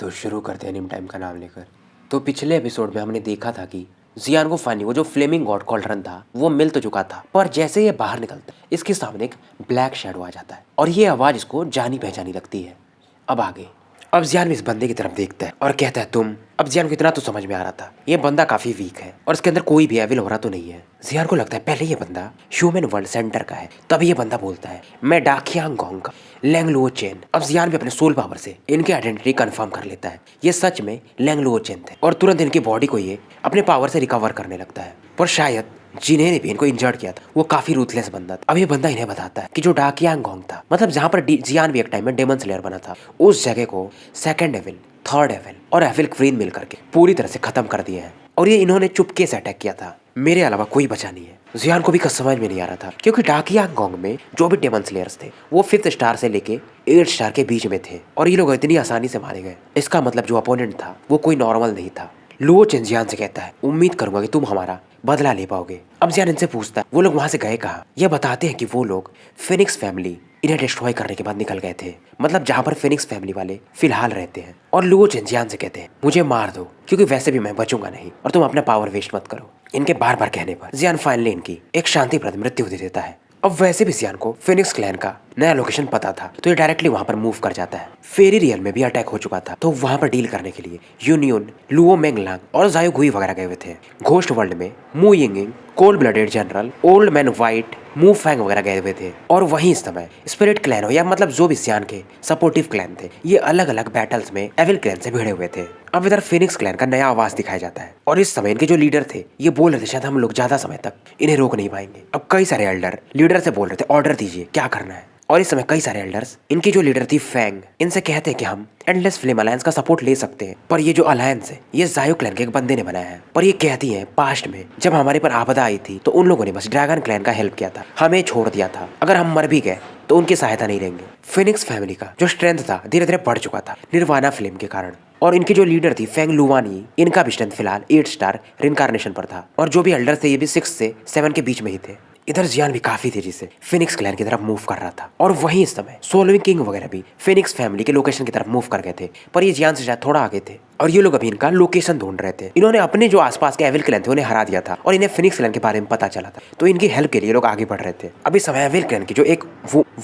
तो शुरू करते हैं एनिम टाइम का नाम लेकर। तो पिछले एपिसोड में हमने देखा था कि जियान को फाइनली वो जो फ्लेमिंग गॉड कॉल्ड्रन था वो मिल तो चुका था, पर जैसे ये बाहर निकलता है इसके सामने एक ब्लैक शैडो आ जाता है और ये आवाज इसको जानी पहचानी लगती है। अब आगे अब जियान इस बंदे की तरफ देखता है और कहता है तुम। अब जियान को इतना तो समझ में आ रहा था ये बंदा काफी वीक है और इसके अंदर कोई भी एविल हो रहा तो नहीं है। जियान को लगता है पहले ये बंदा ह्यूमन वर्ल्ड सेंटर का है। तभी ये बंदा बोलता है मैं डाकियांग गोंग का लैंगलुओ चेन। अब जियान भी अपने सोल पावर से इनकी आइडेंटिटी कंफर्म कर लेता है, ये सच में लैंगलुओ चेन थे और तुरंत इनकी बॉडी को ये अपने पावर से रिकवर करने लगता है। पर शायद जिन्हें ने भी इनको इंजर्ड किया था वो काफी रूथलेस बंदा था। अब ये बंदा इन्हें बताता है कि जो डाकियांग गोंग था, मतलब जहाँ पर जियान भी एक टाइम में डेमन स्लेयर बना था, उस जगह को सेकंड एविल, थर्ड एविल और एविल क्वीन मिल करके पूरी तरह से खत्म कर दिए हैं और ये इन्होंने चुपके से अटैक किया था। मेरे अलावा कोई बचा नहीं है। जियान को भी कुछ समझ में नहीं आ रहा था क्योंकि डाकियांग गोंग में जो भी डेमन स्लेयर्स थे वो 5th स्टार से लेके 8th स्टार के बीच में थे और ये लोग इतनी आसानी से मारे गए। इसका मतलब जो अपोनेंट था वो कोई नॉर्मल नहीं था। लुओ चेन जियान से कहता है उम्मीद करूंगा कि तुम हमारा बदला ले पाओगे। अब जियान इनसे पूछता है वो लोग वहां से गए कहाँ। ये बताते हैं कि वो लोग फिनिक्स फैमिली इन्हें डिस्ट्रॉय करने के बाद निकल गए थे, मतलब जहाँ पर फिनिक्स फैमिली वाले फिलहाल रहते हैं। और लुओ चेन जियान से कहते हैं मुझे मार दो क्योंकि वैसे भी मैं बचूंगा नहीं और तुम अपना पावर वेस्ट मत करो। इनके बार बार कहने पर जियान फाइनली इनकी एक शांतिप्रद मृत्यु दे देता है। अब वैसे भी जियान को फिनिक्स क्लैन का नया लोकेशन पता था तो ये डायरेक्टली वहां पर मूव कर जाता है। फेरी रियल में भी अटैक हो चुका था तो वहां पर डील करने के लिए यूनियन, लुओ मेंगलांग और जायो गुई वगैरह गए हुए थे। घोस्ट वर्ल्ड में Mu Yingying, cold blooded general, old man white, Mu Fang वगैरह गए हुए थे। और वहीं इस समय स्पिरिट क्लैन हो या मतलब जो भी जियान के सपोर्टिव क्लैन थे ये अलग अलग बैटल्स में एविल क्लैन से भिड़े हुए थे। अब इधर फिनिक्स क्लैन का नया आवाज दिखाया जाता है और इस समय इनके जो लीडर थे ये बोल रहे थे शायद हम लोग ज्यादा समय तक इन्हें रोक नहीं पाएंगे। अब कई सारे एल्डर लीडर से बोल रहे थे ऑर्डर दीजिए क्या करना है। और इस समय कई सारे एल्डर्स इनकी जो लीडर थी फैंग इनसे कहते हैं कि हम एंडलेस फ्लेम अलायंस का सपोर्ट ले सकते हैं, पर ये जो अलायंस है ये जायो क्लैन के एक बंदे ने बनाया है। पर ये कहती है पास्ट में जब हमारे पर आपदा आई थी तो उन लोगों ने बस ड्रैगन क्लैन का हेल्प किया था, हमें छोड़ दिया था। अगर हम मर भी गए तो उनकी सहायता नहीं लेंगे। फिनिक्स फैमिली का जो स्ट्रेंथ था धीरे धीरे बढ़ चुका था निर्वाणा फ्लेम के कारण। और इनकी जो लीडर थी फेंग लुवानी इनका भी स्ट्रेंथ फिलहाल 8th स्टार रिनकार्नेशन पर था और जो भी एल्डर थे ये भी 6 से 7 के बीच में ही थे। इधर जियान भी काफी तेजी से फिनिक्स क्लैन की तरफ मूव कर रहा था और वहीं इस समय सोलविंग किंग वगैरह भी फिनिक्स फैमिली के लोकेशन की तरफ मूव कर गए थे, पर ये जियान से शायद थोड़ा आगे थे और ये लोग अभी इनका लोकेशन ढूंढ रहे थे। इन्होंने अपने जो आसपास के एविल क्लैन थे उन्हें हरा दिया था और इन्हें फिनिक्स क्लैन के बारे में पता चला था तो इनकी हेल्प के लिए लोग आगे बढ़ रहे थे। अभी समय एविल क्लैन की जो एक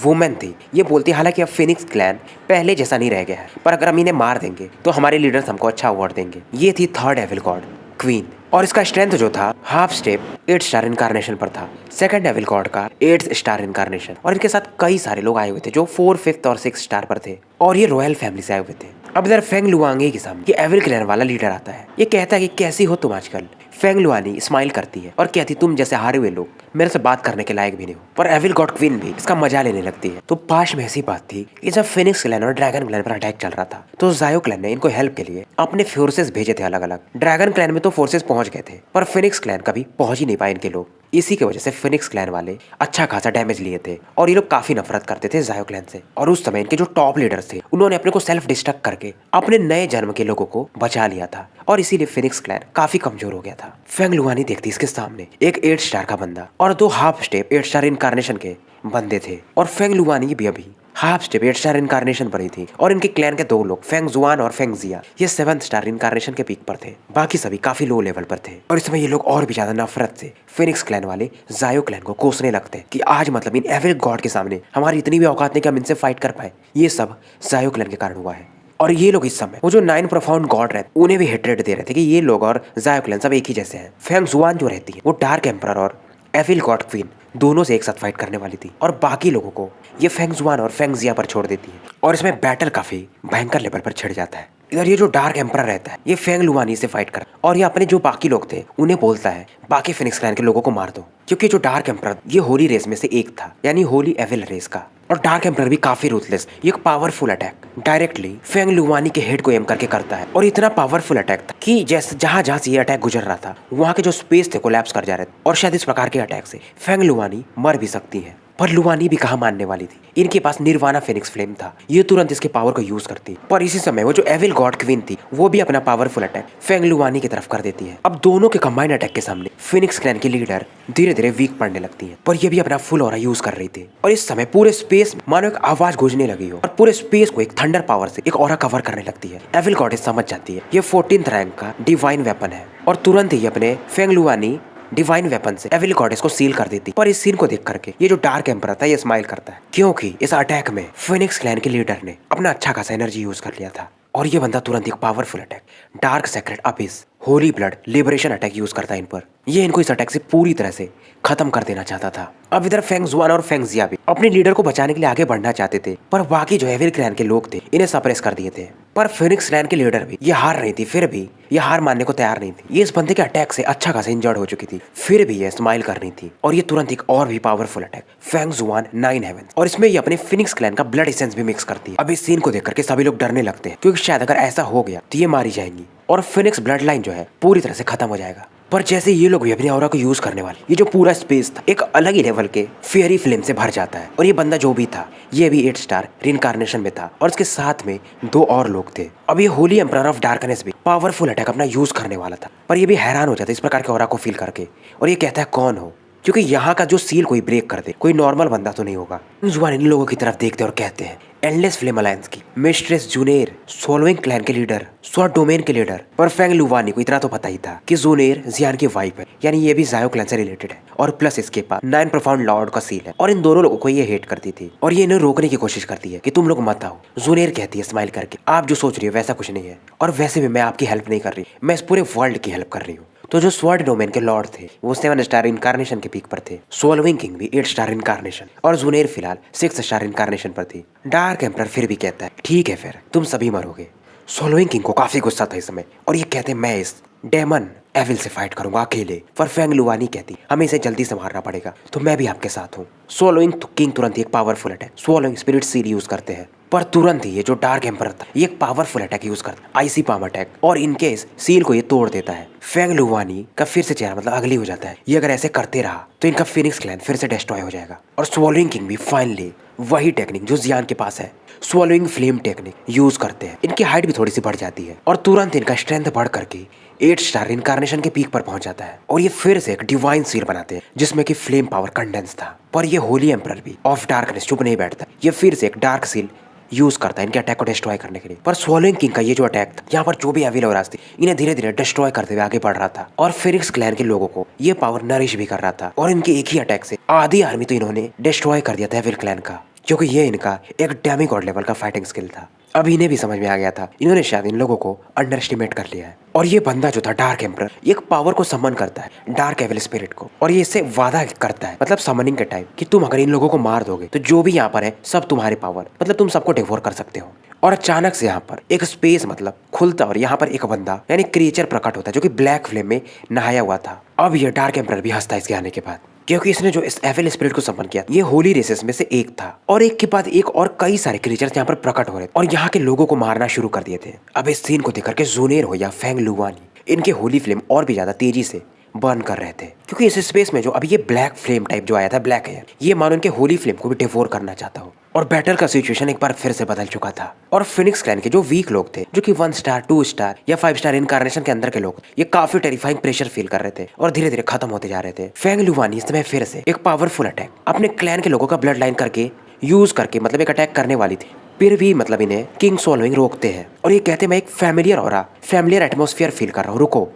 वुमेन थी ये बोलती हालांकि अब फिनिक्स क्लैन पहले जैसा नहीं रह गया है, पर अगर हम इन्हें मार देंगे तो हमारे लीडर्स हमको अच्छा अवार्ड देंगे। ये थी थर्ड एविल गॉड क्वीन और इसका स्ट्रेंथ जो था half step 8th star incarnation पर था। सेकंड एविल गॉड का 8th स्टार इनकार्नेशन और इनके साथ कई सारे लोग आए हुए थे जो 4th, 5th और 6th स्टार पर थे और ये रॉयल फैमिली से आए हुए थे। अब इधर फेंग लुआंगे के सामने ये एविल क्लैन वाला लीडर आता है। ये कहता है कि कैसी हो तुम आजकल। फेंग लुआनी स्माइल करती है और कहती तुम जैसे हारे हुए लोग मेरे से बात करने के लायक भी नहीं हो। पर एविल गॉड क्वीन भी इसका मजा लेने लगती है। तो पास में ऐसी बात थी कि जब फिनिक्स क्लैन और ड्रैगन क्लैन पर अटैक चल रहा था तो जायो क्लैन ने इनको हेल्प के लिए अपने फोर्सेस भेजे थे अलग अलग। ड्रैगन क्लैन में तो फोर्सेस पहुंच गए थे पर फिनिक्स क्लैन कभी पहुंच ही नहीं पाए इनके लोग। इसी की वजह से फिनिक्स क्लैन वाले अच्छा खासा डैमेज लिए थे और ये लोग काफी नफरत करते थे जायो क्लैन से। और उस समय इनके जो टॉप लीडर्स थे उन्होंने अपने को सेल्फ डिस्ट्रक्ट करके अपने नए जन्म के लोगों को बचा लिया था और इसीलिए फिनिक्स क्लैन काफी कमजोर हो गया था। फेंग लुआनी देखती इसके सामने एक 8th स्टार का बंदा और 2 half step 8th star incarnation के बंदे थे और फेंग लुआनी भी अभी half step 8th star incarnation पर ही थी और इनके क्लैन के 2 लोग फेंग जुआन और फेंग जिया ये 7th स्टार इनकार्नेशन के पीक पर थे, बाकी सभी काफी लो लेवल पर थे। और इस समय ये लोग और भी ज्यादा नफरत से फिनिक्स क्लैन वाले जायो क्लैन को कोसने लगते कि आज मतलब इन एविल गॉड के सामने हमारी इतनी भी औकात नहीं कि हम इनसे फाइट कर पाए। ये सब जायो क्लैन के कारण हुआ है और ये लोग इस समय वो जो 9 प्रोफाउंड गॉड रहते उन्हें भी हेट्रेड दे रहे थे कि ये लोग और जायो क्लैन सब एक ही जैसे हैं। फेंग जुआन जो रहती है वो डार्क एम्परर और एविल गॉड क्वीन दोनों से एक साथ फाइट करने वाली थी और बाकी लोगों को ये फेंग जुआन और फेंग जिया पर छोड़ देती है और इसमें बैटल काफी भयंकर लेवल पर छिड़ जाता है। इधर ये जो डार्क एम्परर रहता है ये फेंग लुआनी से फाइट कर और ये अपने जो बाकी लोग थे उन्हें बोलता है बाकी फिनिक्स क्लैन के लोगों को मार दो क्योंकि जो डार्क एम्परर ये होली रेस में से एक था यानी होली एविल रेस का। और डार्क एम्परर भी काफी रूथलेस ये एक पावरफुल अटैक डायरेक्टली फेंग लुआनी के हेड को एम करके करता है और इतना पावरफुल अटैक था कि जैसे जहां जहां से ये अटैक गुजर रहा था वहां के जो स्पेस थे कोलैप्स कर जा रहे थे और शायद इस प्रकार के अटैक से फेंग लुआनी मर भी सकती है। पर लुवानी भी कहाँ मानने वाली थी। इनके पास निर्वाणा फेनिक्स फ्लेम था, ये तुरंत इसके पावर को यूज करती। पर इसी समय वो जो एविल गॉड क्वीन थी वो भी अपना पावरफुल अटैक फेंग लुवानी की तरफ कर देती है। अब दोनों के कंबाइंड अटैक के सामने फिनिक्स क्लैन की लीडर धीरे धीरे वीक पड़ने लगती है। पर ये भी अपना फुल ऑरा यूज कर रही थी और इस समय पूरे स्पेस मानो एक आवाज गूंजने लगी हो और पूरे स्पेस को एक थंडर पावर से एक ऑरा कवर करने लगती है। एविल गॉडेस समझ जाती है ये 14th रैंक का डिवाइन वेपन है और तुरंत ही अपने फेंग लुवानी डिवाइन वेपन से एविल गॉडेस को सील कर देती। पर इस सीन को देख करके ये जो डार्क एम्परर था ये स्माइल करता है, क्योंकि इस अटैक में फिनिक्स क्लैन के लीडर ने अपना अच्छा खासा एनर्जी यूज कर लिया था और ये बंदा तुरंत एक powerful attack dark secret abyss holy blood liberation attack use करता है इन पर। ये इनको इस अटैक से पूरी तरह से खत्म कर देना चाहता था। अब इधर फेंग जुआन और फेंग जिया भी अपने लीडर को बचाने के लिए आगे बढ़ना चाहते थे, पर बाकी जो एविल क्लैन के लोग थे इन्हें सप्रेस कर दिए थे। पर फिनिक्स क्लैन की लीडर भी ये हार रही थी, फिर भी ये हार मानने को तैयार नहीं थी। ये इस बंदे के अटैक से अच्छा खासा इंजर्ड हो चुकी थी, फिर भी ये स्माइल कर रही थी और ये तुरंत एक और भी पावरफुल अटैक फेंग जुआन 9 हेवन और इसमें ये अपने फिनिक्स क्लैन का ब्लड एसेंस भी मिक्स करती है। अब इस सीन को देख करके सभी लोग डरने लगते हैं, क्योंकि शायद अगर ऐसा हो गया तो ये मारी जाएंगी और फिनिक्स ब्लड लाइन जो है पूरी तरह से खत्म हो जाएगा। पर जैसे ये लोग भी अपनी ऑरा को यूज करने वाले, ये जो पूरा स्पेस था एक अलग ही लेवल के फेयरी फ्लेम से भर जाता है और ये बंदा जो भी था ये भी 8 स्टार रिनकार्नेशन में था और उसके साथ में 2 और लोग थे। अब ये होली एम्परर ऑफ डार्कनेस भी पावरफुल अटैक अपना यूज करने वाला था, पर ये भी हैरान हो जाता है इस प्रकार के ऑरा को फील करके और ये कहता है कौन हो, क्योंकि यहाँ का जो सील कोई ब्रेक कर दे कोई नॉर्मल बंदा तो नहीं होगा। जुआन इन लोगों की तरफ देखते और कहते हैं एंडलेस फ्लेम अलायंस की मिस्ट्रेस जूनेर, सोलविंग क्लैन के लीडर, स्वॉर्ड डोमेन के लीडर। पर फेंग लुवानी को इतना तो पता ही था कि जूनेर जियान की वाइफ है, यानी ये भी जायो क्लैन से रिलेटेड है और प्लस इसके पास 9 प्रोफाउंड लॉर्ड का सील है और इन दोनों लोगों को ये हेट करती थी और ये इन्हें रोकने की कोशिश करती है कि तुम लोग मत आओ। जूनेर कहती है स्माइल करके आप जो सोच रही हो वैसा कुछ नहीं है और वैसे भी मैं आपकी हेल्प नहीं कर रही, मैं इस पूरे वर्ल्ड की हेल्प कर रही हूँ। तो जो स्वॉर्ड डोमेन के लॉर्ड थे वो 7 स्टार इनकारनेशन के पीक पर थे, सोलविंग किंग भी 8 स्टार इनकारनेशन और जुनेर फिलहाल 6 स्टार इनकारनेशन पर थी। डार्क एम्परर फिर भी कहता है ठीक है फिर तुम सभी मरोगे। सोलविंग किंग को काफी गुस्सा था इस समय और ये कहते मैं इस डेमन एविल से फाइट करूंगा अकेले। पर फेंग लुवानी कहती हमें इसे जल्दी से मारना पड़ेगा, तो मैं भी आपके साथ हूँ। सोलोइंग किंग तुरंत एक पावरफुल अटैक सोलोइंग स्पिरिट सील यूज करते हैं, पर तुरंत ही ये जो डार्क एम्परर था ये एक पावरफुल अटैक यूज करता है आईसी पाम अटैक और इनके इस सील को ये तोड़ देता है। फेंग लुवानी का फिर से चेहरा मतलब अगली हो जाता है, ये अगर ऐसे करते रहा तो इनका फिनिक्स क्लैन फिर से डिस्ट्रॉय हो जाएगा। और स्वॉलोइंग किंग भी फाइनली वही टेक्निक जो जियान के पास है स्वॉलोइंग फ्लेम टेक्निक यूज करते हैं। इनकी हाइट भी थोड़ी सी बढ़ जाती है और तुरंत इनका स्ट्रेंथ बढ़ करके 8 स्टार इनकारनेशन के पीक पर पहुंच जाता है और ये फिर से एक डिवाइन सील बनाते हैं जिसमें कि फ्लेम पावर कंडेंस था। पर ये होली एम्परर भी ऑफ डार्कनेस चुप नहीं बैठता, ये फिर से एक डार्क सील यूज करता है इनके अटैक को डिस्ट्रॉय करने के लिए। पर स्वॉलोइंग किंग का ये जो अटैक था यहाँ पर जो भी एविल औरास थे इन्हें धीरे धीरे डिस्ट्रॉय करते हुए आगे बढ़ रहा था और फिनिक्स क्लैन के लोगों को ये पावर नरिश भी कर रहा था और इनके एक ही अटैक से आधी आर्मी तो इन्होंने डिस्ट्रॉय कर दिया था एविल क्लैन का, क्योंकि ये इनका एक डेमिगॉड लेवल का फाइटिंग स्किल था। अब इन्हें भी समझ में आ गया था इन्होंने शायद इन लोगों को अंडर एस्टिमेट कर लिया है और ये बंदा जो था डार्क एम्परर एक पावर को समन करता है डार्क एविल स्पिरिट को और ये इससे वादा करता है मतलब समनिंग के टाइम कि तुम अगर इन लोगों को मार दोगे तो जो भी यहाँ पर है सब तुम्हारे पावर मतलब तुम सबको डिवोर कर सकते हो। और अचानक से यहाँ पर एक स्पेस मतलब खुलता और यहाँ पर एक बंदा यानी क्रिएचर प्रकट होता है जो कि ब्लैक फ्लेम में नहाया हुआ था। अब ये डार्क एम्परर भी हंसता है इसके आने के बाद, क्योंकि इसने जो इस एविल स्पिरिट को समन किया ये होली रेसेस में से एक था और एक के बाद एक और कई सारे क्रिएचर्स यहाँ पर प्रकट हो रहे थे और यहाँ के लोगों को मारना शुरू कर दिए थे। अब इस सीन को देखकर के जूनेर हो या फेंग लुवानी इनके होली फ्लेम और भी ज्यादा तेजी से बर्न कर रहे थे, क्योंकि इस स्पेस में जो अभी ये ब्लैक फ्लेम टाइप जो आया था ब्लैक एयर ये मानो इनके होली फ्लेम को भी डिवोर करना चाहता हो और बैटल का सिचुएशन एक बार फिर से बदल चुका था और फिनिक्स क्लैन के जो वीक लोग थे जो कि 1 स्टार 2 स्टार या 5 स्टार इनकारनेशन के अंदर के लोग ये काफी टेरिफाइंग प्रेशर फील कर रहे थे और धीरे धीरे खत्म होते जा रहे थे। फेंग लुवानी इस समय फिर से एक पावरफुल अटैक अपने क्लैन के लोगों का ब्लड लाइन करके यूज करके मतलब एक अटैक करने वाली थी, फिर भी मतलब इन्हें किंग सोलोइंग रोकते हैं और ये कहते मैं एक फैमिलियर एटमोस्फियर फील कर रहा हूँ रुको।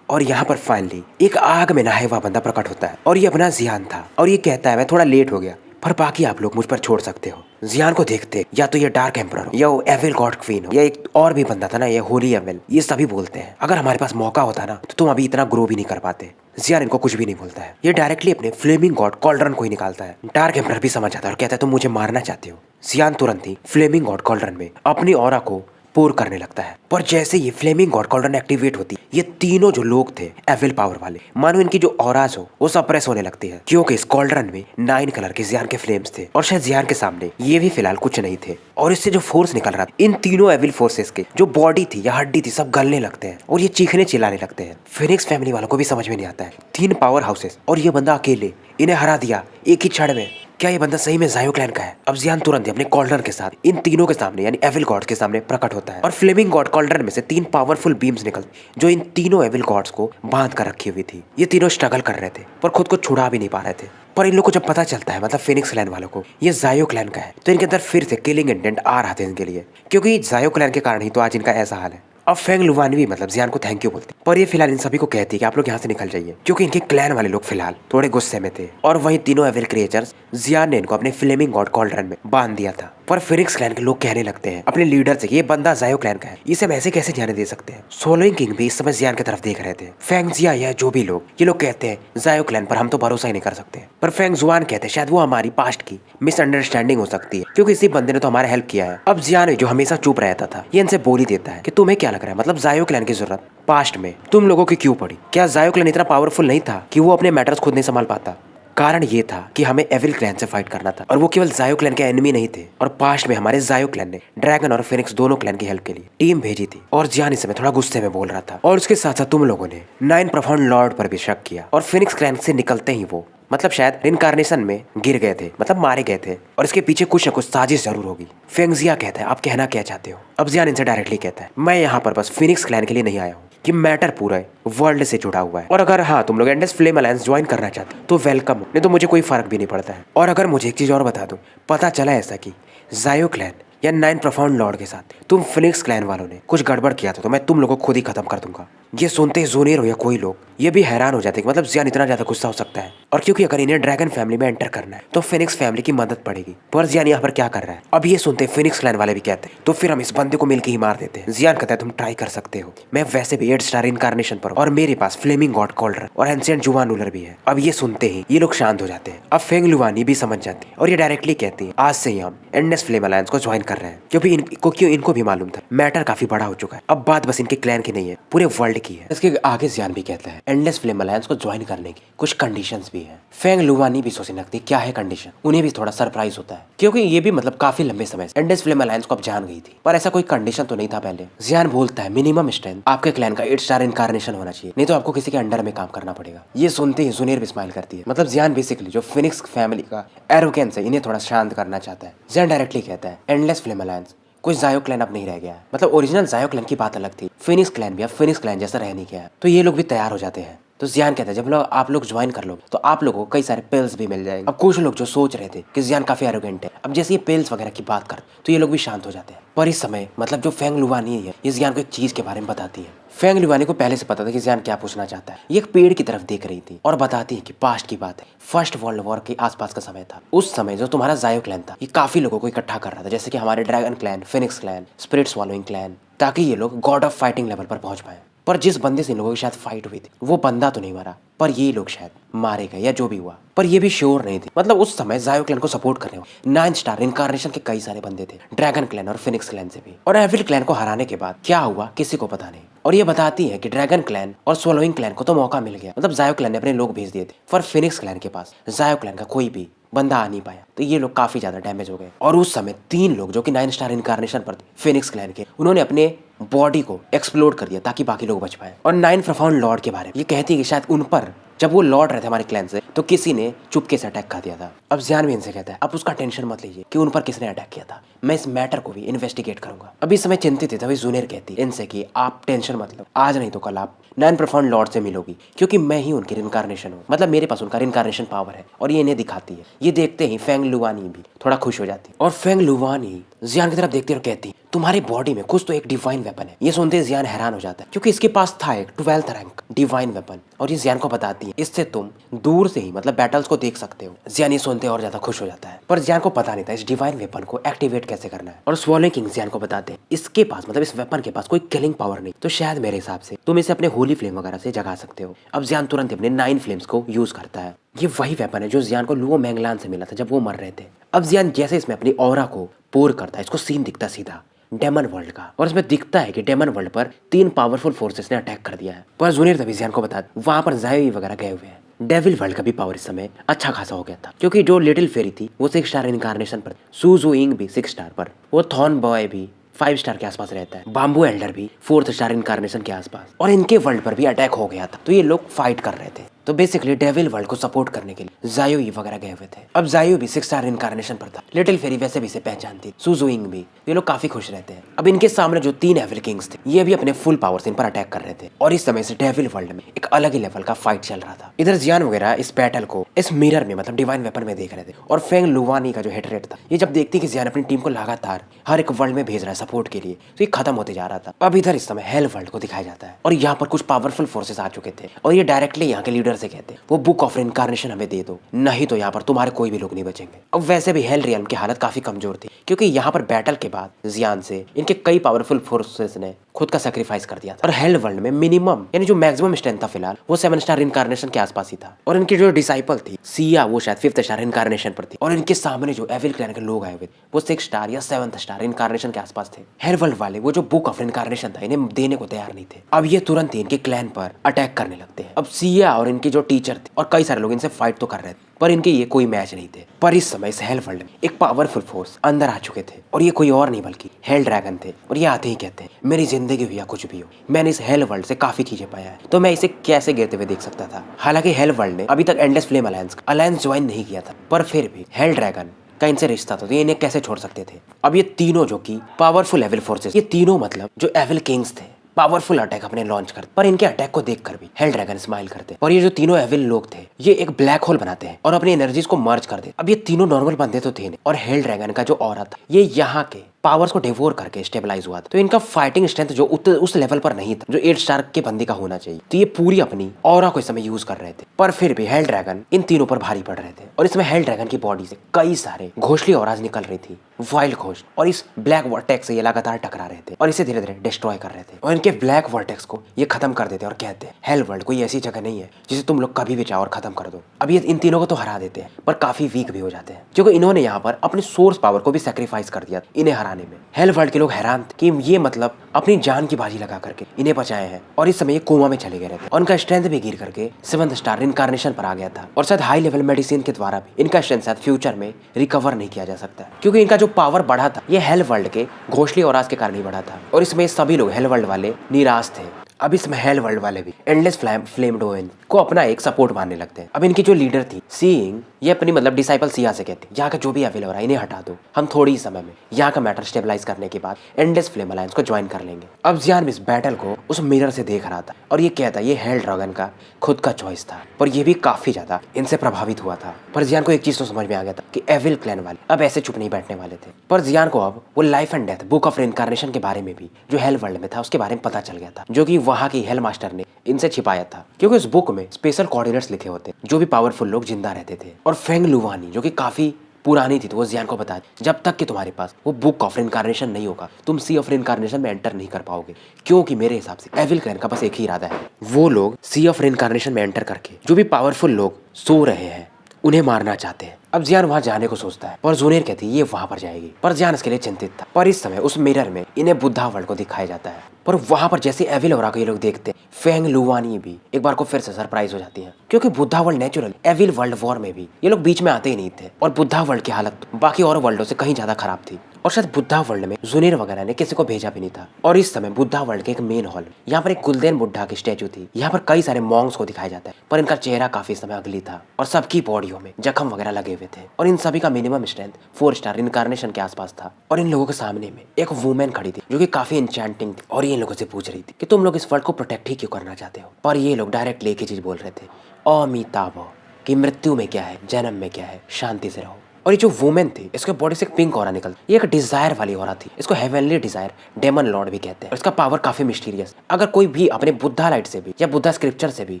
और यहाँ पर फाइनली एक आग में नहाया हुआ बंदा प्रकट होता है और ये अपना जियान था और ये कहता है मैं थोड़ा लेट हो गया पर बाकी आप लोग मुझ पर छोड़ सकते हो। जियान को देखते या तो ये डार्क एम्परर हो या वो एविल गॉड क्वीन हो या एक और भी बंदा था ना ये होली एविल, ये सभी बोलते हैं अगर हमारे पास मौका होता ना तो तुम अभी इतना ग्रो भी नहीं कर पाते। जियान इनको कुछ भी नहीं बोलता है, ये डायरेक्टली अपने फ्लेमिंग गॉड कॉल्ड्रन को ही निकालता है। डार्क एम्परर भी समझ आता है और कहता है तुम मुझे मारना चाहते हो। जियान तुरंत ही फ्लेमिंग गॉड कॉल्ड्रन में अपनी ऑरा को पोर करने लगता है, पर जैसे ये फ्लेमिंग गॉड कॉल्ड्रन एक्टिवेट होती ये तीनों जो लोग थे एविल पावर वाले मानो इनकी जो ऑरास हो वो सप्रेस होने लगती है, क्योंकि इस कॉल्ड्रन में 9 कलर के जियान के फ्लेम्स थे और शायद जियान के सामने ये भी फिलहाल कुछ नहीं थे और इससे जो फोर्स निकल रहा था इन तीनों एविल फोर्सेस के जो बॉडी थी या हड्डी थी सब गलने लगते हैं और ये चीखने चिल्लाने लगते हैं। फिनिक्स फैमिली वालों को भी समझ में नहीं आता है 3 पावर हाउसेस और ये बंदा अकेले इन्हें हरा दिया एक ही क्षण में क्या ये बंदा सही में जायो क्लैन का है? अब जियान तुरंत ही अपने कॉल्डरन के साथ इन तीनों के सामने यानी एविल गॉड्स के सामने प्रकट होता है और फ्लेमिंग गॉड कॉल्डरन में से 3 पावरफुल बीम्स निकलती जो इन तीनों एविल गॉड्स को बांध कर रखी हुई थी। ये तीनों स्ट्रगल कर रहे थे पर खुद को छुड़ा भी नहीं पा रहे थे। पर इन लोग को जब पता चलता है मतलब फिनिक्स क्लैन वालों को ये जायो क्लैन का है तो इनके अंदर फिर से किलिंग इंटेंट आ रहा था इनके लिए, क्योंकि जायो क्लैन के कारण ही तो आज इनका ऐसा हाल है। अब फेंग लुवान भी मतलब जियान को थैंक यू बोलती पर ये फिलहाल इन सभी को कहती है कि आप लोग यहाँ से निकल जाइए, क्योंकि इनके क्लैन वाले लोग फिलहाल थोड़े गुस्से में थे। और वहीं तीनों एविल क्रिएचर्स जियान ने इनको अपने फ्लेमिंग गॉड कॉल्डरन में बांध दिया था। पर फिनिक्स क्लैन के लोग कहने लगते हैं अपने लीडर से कि ये बंदा जायो क्लैन का है, इसे हम ऐसे कैसे जाने दे सकते हैं। सोलोइंग किंग भी इस समय जियान की तरफ देख रहे थे। फेंग जिया या जो भी लोग ये लोग कहते हैं जायो क्लैन पर हम तो भरोसा ही नहीं कर सकते। पर फेंग जुआन कहते हैं शायद वो हमारी पास्ट की मिसअंडरस्टैंडिंग हो सकती है, क्योंकि इसी बंदे ने तो हमारा हेल्प किया है। अब जियान जो हमेशा चुप रहता था ये इनसे बोल ही देता है कि तुम्हें क्या लग रहा है मतलब जायो क्लैन की जरूरत पास्ट में तुम लोगों की क्यों पड़ी? क्या जायो क्लैन इतना पावरफुल नहीं था कि वो अपने मैटर्स खुद नहीं संभाल पाता? कारण ये था कि हमें एविल क्लैन से फाइट करना था और वो केवल जायो क्लैन के एनिमी नहीं थे। और पास्ट में हमारे जायो क्लैन ने ड्रैगन और फिनिक्स दोनों क्लैन की हेल्प के लिए टीम भेजी थी। और जियान इस समय थोड़ा गुस्से में बोल रहा था। और उसके साथ साथ तुम लोगों ने 9 प्रोफाउंड लॉर्ड पर भी शक किया और फिनिक्स क्लैन से निकलते ही वो मतलब शायद रिनकार्नेशन में गिर गए थे, मतलब मारे गए थे और इसके पीछे कुछ न कुछ साजिश जरूर होगी। फेंगजिया कहता है आप कहना क्या चाहते हो? अब जियान इनसे डायरेक्टली कहता है मैं यहाँ पर बस फिनिक्स क्लैन के लिए नहीं आया हूँ, कि मैटर पूरा वर्ल्ड से जुड़ा हुआ है और अगर हाँ तुम लोग एंडेस फ्लेम अलायंस ज्वाइन करना चाहते हो तो वेलकम, नहीं तो मुझे कोई फर्क भी नहीं पड़ता है। और अगर मुझे एक चीज और बता दूं, पता चला ऐसा कि जायो क्लैन या 9 प्रोफाउंड लॉर्ड के साथ तुम फिनिक्स क्लैन वालों ने कुछ गड़बड़ किया था तो मैं तुम लोगों को खुद ही खत्म कर दूंगा। ये सुनते ही जोनेरो या कोई लोग ये भी हैरान हो जाते हैं कि मतलब जियान इतना ज्यादा गुस्सा हो सकता है। और क्योंकि अगर इन्हें ड्रैगन फैमिली में एंटर करना है तो फिनिक्स फैमिली की मदद पड़ेगी। पर जियान यहाँ पर क्या कर रहा है? अब ये सुनते फिनिक्स क्लैन वाले भी कहते हैं तो फिर हम इस बंदे को मिलकर ही मार देते हैं। जियान कहता है तुम ट्राई कर सकते हो, मैं वैसे भी 8 स्टार इनकार्नेशन पर और मेरे पास फ्लेमिंग गॉड कॉल्डर और एंशिएंट जुवान रूलर भी है। अब ये सुनते ही ये लोग शांत हो जाते हैं। अब फेंग लुवानी भी समझ जाती है और ये डायरेक्टली कहती है आज से ही हम एंडेस फ्लेम अलायंस को ज्वाइन कर रहे हैं, क्योंकि इनको भी मालूम था मैटर काफी बड़ा हो चुका है। अब बात बस इनके क्लैन की नहीं है, पूरे वर्ल्ड की है। इसके आगे जियान भी कहता है एंडलेस फ्लेम अलायंस को ज्वाइन करने की कुछ कंडीशंस भी हैं। फेंग लुवानी भी सोचने लगती क्या है कंडीशन, उन्हें भी थोड़ा सरप्राइज होता है क्योंकि ये भी मतलब काफी लंबे समय से एंडलेस फ्लेम अलायंस को अब जान गई थी, पर ऐसा कोई कंडीशन तो नहीं था पहले। जियान बोलता है मिनिमम स्ट्रेंथ आपके क्लैन का 8 स्टार इनकार्नेशन होना चाहिए, नहीं तो आपको किसी के अंडर में काम करना पड़ेगा। ये सुनते ही जुनेर भी स्माइल करती है। मतलब जियान बेसिकली जो फिनिक्स फैमिली का एरोगेंस है इन्हें थोड़ा शांत करना चाहता है। जियान डायरेक्टली कहता है एंडलेस फ्लेम अलायंस कोई जायो क्लैन अब नहीं रह गया है, मतलब ओरिजिनल जायो क्लैन की बात अलग थी, फिनिक्स क्लैन भी अब फिनिक्स क्लैन जैसा रह नहीं गया। तो ये लोग भी तैयार हो जाते हैं। तो जियान कहता है जब लोग आप लोग ज्वाइन कर लो तो आप लोगों को कई सारे पिल्स भी मिल जाएंगे। अब कुछ लोग जो सोच रहे थे कि जियान काफी एरोगेंट है, अब जैसे ये पिल्स वगैरह की बात कर तो ये लोग भी शांत हो जाते हैं। पर इस समय मतलब जो फेंग लुवानी है ये जियान को एक चीज के बारे में बताती है। फेंग लुवानी को पहले से पता था कि जियान क्या पूछना चाहता है। ये एक पेड़ की तरफ देख रही थी और बताती है कि पास्ट की बात है, फर्स्ट वर्ल्ड वॉर के आसपास का समय था। उस समय जो तुम्हारा जायो क्लैन था ये काफी लोगों को इकट्ठा कर रहा था, जैसे कि हमारे dragon clan, Phoenix clan, spirit swallowing clan, ताकि ये लोग गॉड ऑफ फाइटिंग लेवल पर पहुंच पाए। पर जिस बंदे से इन लोगों की शायद फाइट हुई थी वो बंदा तो नहीं मरा, पर ये लोग शायद मारे गए या जो भी हुआ, पर ये भी श्योर नहीं थे। मतलब उस समय जायो क्लैन को सपोर्ट करने वाले 9 स्टार इनकार्नेशन के कई सारे बंदे थे, ड्रैगन क्लैन और फिनिक्स क्लैन से भी। और एविल क्लैन को हराने के बाद क्या हुआ किसी को पता नहीं। और ये बताती है कि ड्रैगन क्लैन और स्वॉलोइंग क्लैन को तो मौका मिल गया, मतलब जायो क्लैन ने अपने लोग भेज दिए थे, पर फिनिक्स क्लैन के पास जायो क्लैन का कोई भी बंदा आ नहीं पाया, तो ये लोग काफी ज्यादा डैमेज हो गए। और उस समय 3 लोग जो कि 9 स्टार इनकार्नेशन पर थे फिनिक्स क्लैन के, उन्होंने अपने बॉडी को एक्सप्लोड कर दिया ताकि बाकी लोग बच पाए। और 9 प्रोफाउंड लॉर्ड के बारे में ये कहती है कि शायद उन पर जब वो लौट रहे थे हमारे क्लैन से तो किसी ने चुपके से अटैक कर दिया था। अब जियान भी इनसे कहता है आप उसका टेंशन मत लीजिए कि उन पर किसने अटैक किया था, मैं इस मैटर को भी इन्वेस्टिगेट करूंगा। अभी इस समय चिंतित थे तभी जुनेर कहती है इनसे कि आप टेंशन मत लो, आज नहीं तो कल आप 9 प्रोफाउंड लॉर्ड से मिलोगी, क्योंकि मैं ही उनकी रिनकार्नेशन हूँ, मतलब मेरे पास उनका रिनकार्नेशन पावर है। और ये इन्हें दिखाती है। ये देखते ही फेंग लुवानी भी थोड़ा खुश हो जाती है और फेंग लुवानी जियान की तरफ देखती है और कहती तुम्हारी बॉडी में कुछ तो एक डिवाइन वेपन है। ये सुनते जियान हैरान हो जाता है क्योंकि इसके पास था एक 12th रैंक डिवाइन वेपन, और ये जियान को बताती है इससे तुम दूर से ही मतलब बैटल्स को देख सकते हो। जियान ये सुनते और ज्यादा खुश हो जाता है, पर जियान को पता नहीं था इस डिवाइन वेपन को एक्टिवेट कैसे करना है। और स्वॉलोइंग किंग जियान को बताते हैं इसके पास मतलब इस वेपन के पास कोई किलिंग पावर नहीं, तो शायद मेरे हिसाब से तुम इसे अपने होली फ्लेम वगैरह से जगा सकते हो। अब जियान तुरंत अपने 9 फ्लेम्स को यूज करता है। ये वही वेपन है जो जियान को लुओ मैंगलान से मिला था जब वो मर रहे थे। अब जियान जैसे इसमें अपनी ऑरा को पोर करता है, इसको सीन दिखता सीधा डेमन वर्ल्ड का, और इसमें दिखता है कि डेमन वर्ल्ड पर 3 पावरफुल फोर्सेस ने अटैक कर दिया है। पर जुनेर तभी जियान को बता वहां पर जायो वगैरह गए हुए हैं। डेविल वर्ल्ड का भी पावर इस समय अच्छा खासा हो गया था, क्योंकि जो लिटिल फेरी थी वो 6 स्टार इनकार्नेशन पर, सुजू इंग भी 6 स्टार पर, वो थॉर्न बॉय भी 5 स्टार के आसपास रहता है, बाम्बू एल्डर भी 4th स्टार इनकार्नेशन के आसपास, और इनके वर्ल्ड पर भी अटैक हो गया था। तो ये लोग फाइट कर रहे थे। तो बेसिकली डेविल वर्ल्ड को सपोर्ट करने के लिए जायोई वगैरह गए हुए थे। अब जायो भी 6 स्टार इनकारनेशन पर था। लिटिल फेरी वैसे भी इसे पहचानती, सुजुइंग भी। ये लोग काफी खुश रहते हैं। अब इनके सामने जो 3 एविल किंग्स थे ये भी अपने फुल पावर से इन पर अटैक कर रहे थे और इस समय से डेविल वर्ल्ड में एक अलग ही लेवल का फाइट चल रहा था। इधर जियान वगैरह इस बैटल को इस मिरर में मतलब डिवाइन वेपन में देख रहे थे और फेंग लुवानी का जो हेड रेट था ये जब देखती कि जियान अपनी टीम को लगातार हर एक वर्ल्ड में भेज रहा है सपोर्ट के लिए तो ये खत्म होते जा रहा था। अब इधर इस समय हेल वर्ल्ड को दिखाया जाता है और यहाँ पर कुछ पावरफुल फोर्सेस आ चुके थे और ये डायरेक्टली यहाँ के लीडर से कहते हैं वो बुक ऑफ इनकारनेशन हमें दे दो, नहीं तो यहाँ पर तुम्हारे कोई भी लोग नहीं बचेंगे। अब वैसे भी हेल रियल्म की हालत काफी कमजोर थी क्योंकि यहाँ पर बैटल के बाद जियान से इनके कई पावरफुल फोर्सेस ने खुद का सैक्रिफाइस कर दिया था और हेल वर्ल्ड में मिनिमम यानी जो मैक्सिमम स्ट्रेंथ था फिलहाल वो 7 स्टार इनकारनेशन के आसपास ही था और इनकी जो डिसाइपल थी सिया वो शायद 5th स्टार इनकारनेशन पर थी और इनके सामने जो एविल क्लैन के लोग आए हुए थे वो 6 स्टार या 7th स्टार इनकारनेशन के आसपास थे। हेल वर्ल्ड वाले वो जो बुक ऑफ इनकारनेशन था इन्हें देने को तैयार नहीं थे। अब ये तुरंत ही इनके क्लैन पर अटैक करने लगते हैं। अब सिया और इनके जो टीचर थे और कई सारे लोग इनसे फाइट तो कर रहे थे पर इनके ये कोई मैच नहीं थे। पर इस समय इस हेल वर्ल्ड में एक पावरफुल फोर्स अंदर आ चुके थे और ये कोई और नहीं बल्कि हेल ड्रैगन थे और ये आते ही कहते हैं मेरी जिंदगी हुई या कुछ भी हो मैंने इस हेल वर्ल्ड से काफी चीजें पाया है तो मैं इसे कैसे गिरते हुए देख सकता था। हालांकि हेल वर्ल्ड ने अभी तक एंडलेस फ्लेम अलायंस ज्वाइन नहीं किया था पर फिर भी हेल ड्रैगन का इनसे रिश्ता था तो ये इन्हें कैसे छोड़ सकते थे। अब ये तीनों जो कि पावरफुल एविल फोर्सेस ये तीनों मतलब जो एविल किंग्स थे पावरफुल अटैक अपने लॉन्च करते पर इनके अटैक को देखकर भी हेल ड्रैगन स्माइल करते और ये जो तीनों एविल लोग थे ये एक ब्लैक होल बनाते हैं और अपनी एनर्जीज को मर्ज कर देते। अब ये तीनों नॉर्मल बंदे तो थे नहीं और हेल ड्रैगन का जो ऑरा था ये यहाँ के पावर्स को डिवोर करके स्टेबलाइज हुआ था तो इनका फाइटिंग स्ट्रेंथ जो उस लेवल पर नहीं था जो 8 स्टार के बंदे का होना चाहिए तो ये पूरी अपनी ऑरा को इस समय यूज कर रहे थे पर फिर भी हेल ड्रैगन इन तीनों पर भारी पड़ रहे थे और इसमें हेल ड्रैगन की बॉडी से कई सारे घोंसली ऑराज निकल रही थी वाइल्ड घोस्ट और इस ब्लैक वर्टेक्स से ये लगातार टकरा रहे थे और इसे धीरे धीरे डिस्ट्रॉय कर रहे थे और इनके ब्लैक वर्टेक्स को ये खत्म कर देते और कहते हैं हेल वर्ल्ड कोई ऐसी जगह नहीं है जिसे तुम लोग कभी भी चाहो और खत्म कर दो। अब ये इन तीनों को तो हरा देते हैं पर काफी वीक भी हो जाते हैं क्योंकि इन्होंने यहाँ पर अपने सोर्स पावर को भी सैक्रिफाइस कर दिया इन्हें हराने में। हेल वर्ल्ड के लोग हैरान थे कि ये मतलब अपनी जान की बाजी लगा करके इन्हें बचाए हैं और इस समय ये कोमा में चले गए थे और उनका स्ट्रेंथ भी गिर करके 7th स्टार इनकारनेशन पर आ गया था और शायद हाई लेवल मेडिसिन के द्वारा भी इनका स्ट्रेंथ शायद फ्यूचर में रिकवर नहीं किया जा सकता क्योंकि इनका जो पावर बढ़ा था ये हेल वर्ल्ड के घोंसले और के कारण ही बढ़ा था और इसमें सभी लोग हेल वर्ल्ड वाले निराश थे। अब इसमें हेल वर्ल्ड वाले भी एंडलेस फ्लेम डोइन को अपना एक सपोर्ट मानने लगते हैं। अब इनकी जो लीडर थी सीइंग ये अपनी मतलब डिसाइपल सिया से कहती है यहाँ का जो भी अवेल हो रहा है इन्हें हटा दो, हम थोड़ी ही समय में यहाँ का मैटर स्टेबलाइज करने के बाद एंडलेस फ्लेम अलायंस को ज्वाइन कर लेंगे। अब जियान इस बैटल को उस मिरर से देख रहा था और ये कहता ये हेल ड्रैगन का खुद का चॉइस था पर ये भी काफी ज्यादा इनसे प्रभावित हुआ था। पर जियान को एक चीज तो समझ में आ गया था कि एविल क्लैन वाले अब ऐसे चुप नहीं बैठने वाले थे। पर जियान को अब वो life and death book of incarnation के बारे में भी जो हेल वर्ल्ड में था उसके बारे में पता चल गया था जो कि वहाँ की हेल मास्टर ने इनसे छिपाया था क्योंकि उस बुक में स्पेशल कोऑर्डिनेट्स लिखे होते जो भी पावरफुल लोग जिंदा रहते थे। और फेंग लुवानी जो कि काफी पुरानी थी तो वो जियान को बता जब तक कि तुम्हारे पास वो बुक ऑफ इनकारनेशन नहीं होगा तुम सी ऑफ इनकारनेशन में एंटर नहीं कर पाओगे क्योंकि मेरे हिसाब से एविल क्लैन का बस एक ही इरादा है वो लोग सी ऑफ इनकारनेशन में एंटर करके जो भी पावरफुल लोग सो रहे हैं उन्हें मारना चाहते हैं। अब जियान वहां जाने को सोचता है और जूनियर कहती है ये वहां पर जाएगी पर जियान इसके लिए चिंतित था। पर इस समय उस मिरर में इन्हें बुद्धा वर्ल्ड को दिखाया जाता है पर वहां पर जैसे एविल और ये लोग देखते हैं फेंग लुवानी भी एक बार को फिर से सरप्राइज हो जाती है क्योंकि Buddha world natural evil world war में भी ये लोग बीच में आते ही नहीं थे और बुद्धा वर्ल्ड की हालत बाकी और वर्ल्डों से कहीं ज्यादा खराब थी और शायद बुद्धा वर्ल्ड में जूनियर वगैरह ने किसी को भेजा भी नहीं था। और इस समय बुद्धा वर्ल्ड के एक मेन हॉल यहाँ पर एक गुलदेन बुद्धा की स्टैचू थी। यहाँ पर कई सारे मॉन्क्स को दिखाया जाता है पर इनका चेहरा काफी समय अगली था और सबकी बॉडियों में जख्म वगैरह लगे हुए थे और इन सभी का मिनिमम स्ट्रेंथ 4 स्टार इनकारनेशन के आसपास था। और इन लोगों के सामने में एक वुमेन खड़ी थी जो कि काफी इंचेंटिंग थी और ये इन लोगों से पूछ रही थी कि तुम लोग इस वर्ल्ड को प्रोटेक्ट ही क्यों करना चाहते हो। पर ये लोग डायरेक्ट एक ही चीज बोल रहे थे अमिताभ कि मृत्यु में क्या है जन्म में क्या है शांति से रहो। और ये जो वुमेन थी इसके बॉडी से एक पिंक ऑरा निकलती, ये एक डिजायर वाली ऑरा थी। इसको हेवनली डिजायर डेमन लॉर्ड भी कहते हैं। इसका पावर काफी मिस्टीरियस। अगर कोई भी अपने बुद्धा लाइट से भी या बुद्धा स्क्रिप्चर से भी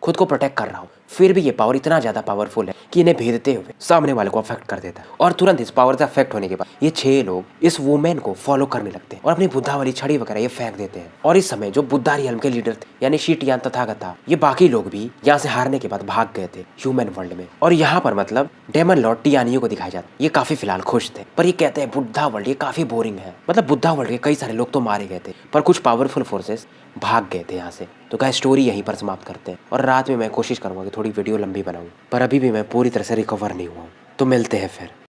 खुद को प्रोटेक्ट कर रहा हो फिर भी ये पावर इतना ज्यादा पावरफुल है कि इन्हें भेदते हुए सामने वाले को अफेक्ट कर देता है। और तुरंत इस पावर से अफेक्ट होने के बाद ये 6 लोग इस वुमेन को फॉलो करने लगते हैं और अपनी बुद्धा वाली छड़ी वगैरह ये फेंक देते हैं। और इस समय जो बुद्धा रियल्म के लीडर थे यानी शीटियान तथागता ये बाकी लोग भी यहाँ से हारने के बाद भाग गए थे ह्यूमन वर्ल्ड में। और यहाँ पर मतलब डेमन लॉर्ड टियानियो को दिखाया जाता है। ये काफी फिलहाल खुश थे पर ये कहते हैं बुद्धा वर्ल्ड ये काफी बोरिंग है। मतलब बुद्धा वर्ल्ड के कई सारे लोग तो मारे गए थे पर कुछ पावरफुल फोर्सेस भाग गए थे यहाँ से। तो क्या स्टोरी यहीं पर समाप्त करते हैं और रात में मैं कोशिश करूंगा कि थोड़ी वीडियो लंबी बनाऊं पर अभी भी मैं पूरी तरह से रिकवर नहीं हुआ हूँ। तो मिलते हैं फिर।